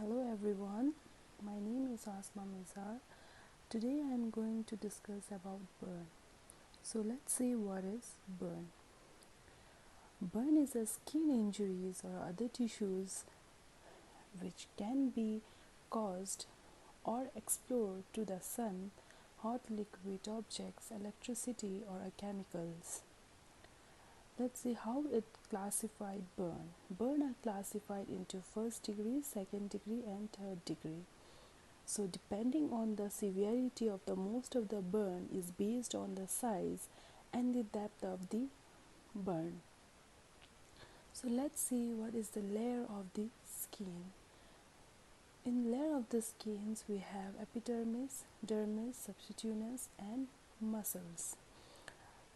Hello everyone, my name is Ashma Mizar. Today I am going to discuss about burn. So let's see what is burn. Burn is a skin injuries or other tissues which can be caused or exposed to the sun, hot liquid objects, electricity or chemicals. Let's see how it classified burn. Burn are classified into first degree, second degree and third degree. So depending on the severity of the most of the burn is based on the size and the depth of the burn. So let's see what is the layer of the skin. In layer of the skins we have epidermis, dermis, subcutaneous and muscles.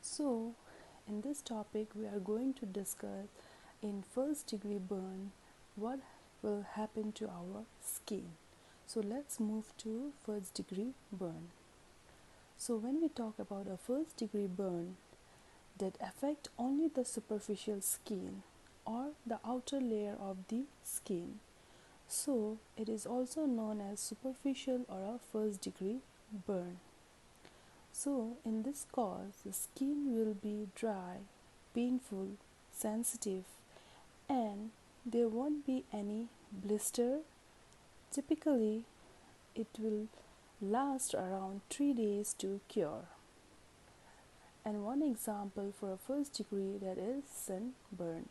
So in this topic we are going to discuss in first degree burn what will happen to our skin. So let's move to first degree burn. So when we talk about a first degree burn that affect only the superficial skin or the outer layer of the skin, so it is also known as superficial or a first degree burn. So in this case the skin will be dry, painful, sensitive and there won't be any blister. Typically it will last around 3 days to cure. And one example for a first degree, that is sunburn.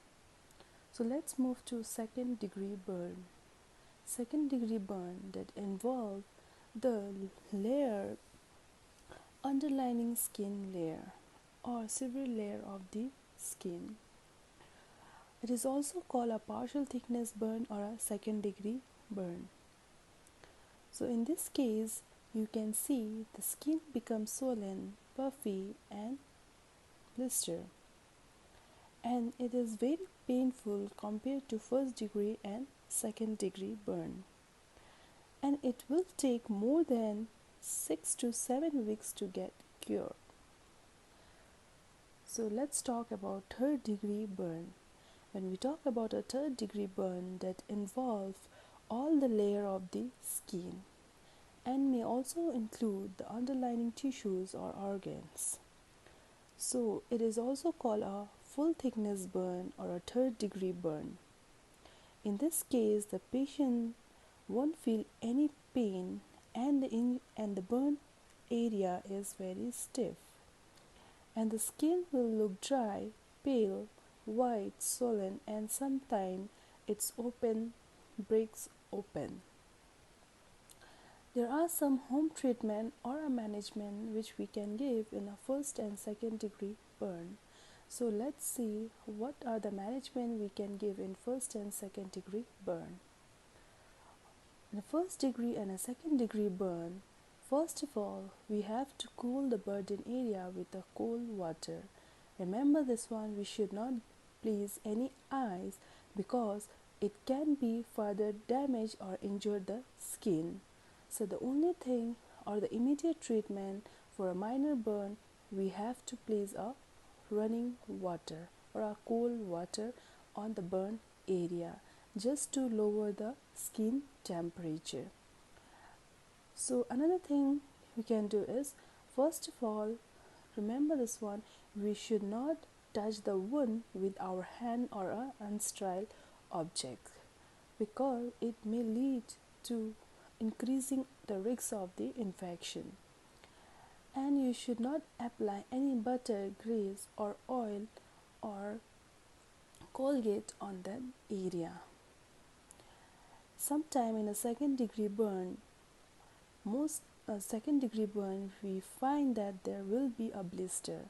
So let's move to second degree burn. Second degree burn that involve the layer underlining skin layer or several layer of the skin. It is also called a partial thickness burn or a second degree burn. So in this case you can see the skin becomes swollen, puffy and blister, and it is very painful compared to first degree and second degree burn, and it will take more than 6 to 7 weeks to get cured. So let's talk about third degree burn. When we talk about a third degree burn that involves all the layer of the skin and may also include the underlying tissues or organs. So it is also called a full thickness burn or a third degree burn. In this case the patient won't feel any pain and the burn area is very stiff and the skin will look dry, pale, white, swollen and sometimes it's breaks open. There are some home treatment or a management which we can give in a first and second degree burn. So let's see what are the management we can give in first and second degree burn. In a first degree and a second degree burn, first of all we have to cool the burden area with the cold water. Remember this one, we should not place any ice because it can be further damage or injure the skin. So the only thing or the immediate treatment for a minor burn, we have to place a running water or a cold water on the burn area just to lower the skin temperature. So another thing we can do is, first of all, remember this one, we should not touch the wound with our hand or a unsterile object because it may lead to increasing the risk of the infection. And you should not apply any butter, grease or oil or Colgate on that area. Sometime in a second degree burn, second degree burn, we find that there will be a blister.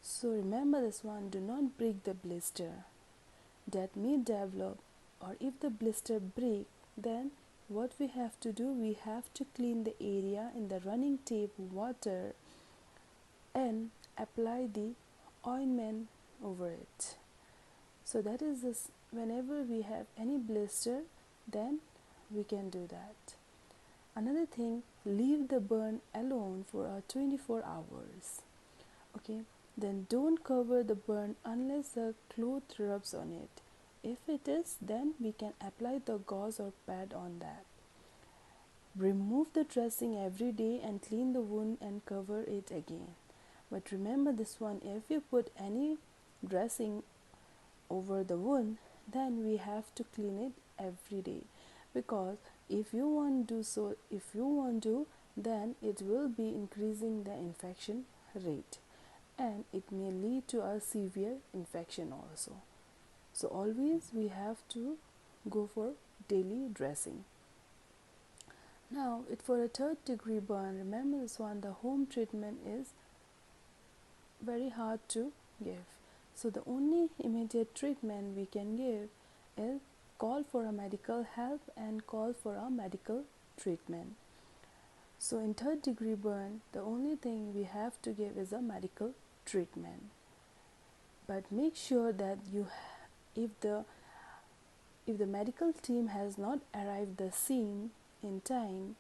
So remember this one, do not break the blister that may develop, or if the blister break, then what we have to do, we have to clean the area in the running tap water and apply the ointment over it. So that is this, whenever we have any blister, then we can do that. Another thing, leave the burn alone for 24 hours. Okay, then don't cover the burn unless the cloth rubs on it. If it is, then we can apply the gauze or pad on that. Remove the dressing every day and clean the wound and cover it again. But remember this one, if you put any dressing over the wound, then we have to clean it every day, because if you want to, then it will be increasing the infection rate and it may lead to a severe infection also. So always we have to go for daily dressing. Now for a third degree burn, remember this one, the home treatment is very hard to give. So the only immediate treatment we can give is call for a medical help and call for a medical treatment. So in third degree burn, the only thing we have to give is a medical treatment. But make sure that if the medical team has not arrived the scene in time,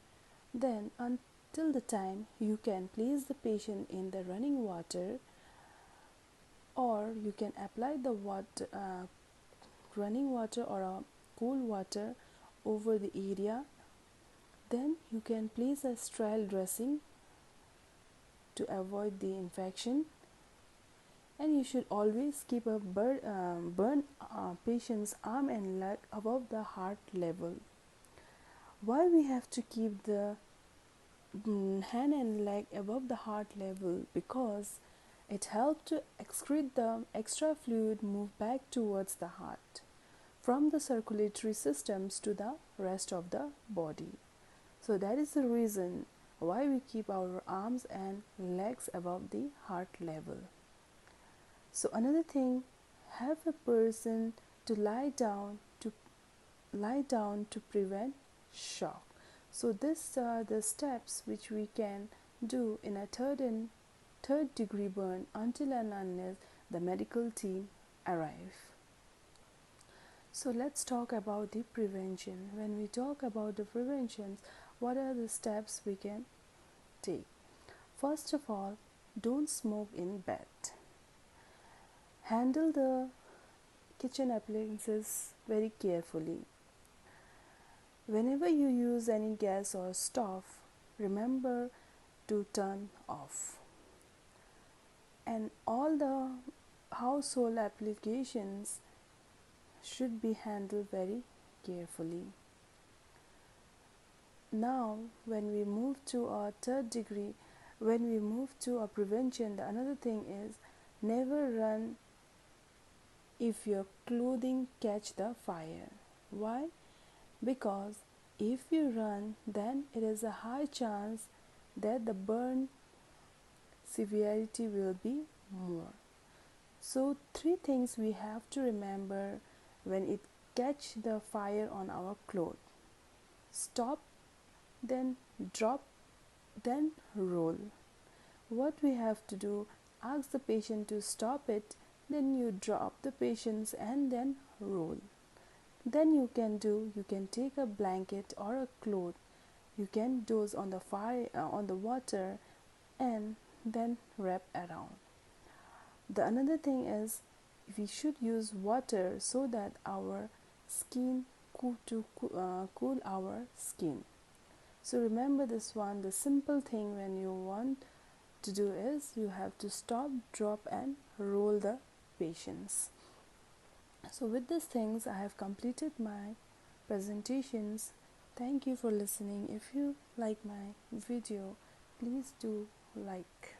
then until the time you can place the patient in the running water, or you can apply the running water or a cool water over the area. Then you can place a sterile dressing to avoid the infection, and you should always keep a burn patient's arm and leg above the heart level. Why we have to keep the hand and leg above the heart level? Because it helps to excrete the extra fluid move back towards the heart from the circulatory systems to the rest of the body. So that is the reason why we keep our arms and legs above the heart level. So another thing, have a person to lie down to prevent shock. So these are the steps which we can do in a third degree burn until and unless the medical team arrive. So let's talk about the prevention. When we talk about the preventions, what are the steps we can take? First of all, don't smoke in bed. Handle the kitchen appliances very carefully. Whenever you use any gas or stove, remember to turn off. And all the household applications should be handled very carefully. Now, when we move to our third degree, when we move to our prevention, the another thing is never run if your clothing catch the fire. Why? Because if you run, then it is a high chance that the burn severity will be more. So 3 things we have to remember when it catch the fire on our clothes: stop, then drop, then roll. What we have to do, ask the patient to stop it, then you drop the patients and then roll. Then you can take a blanket or a cloth, you can douse on the fire on the water and then wrap around. The another thing is we should use water so that our skin cool our skin. So remember this one, the simple thing when you want to do is you have to stop, drop and roll the patients. So with these things I have completed my presentations. Thank you for listening. If you like my video, please do like.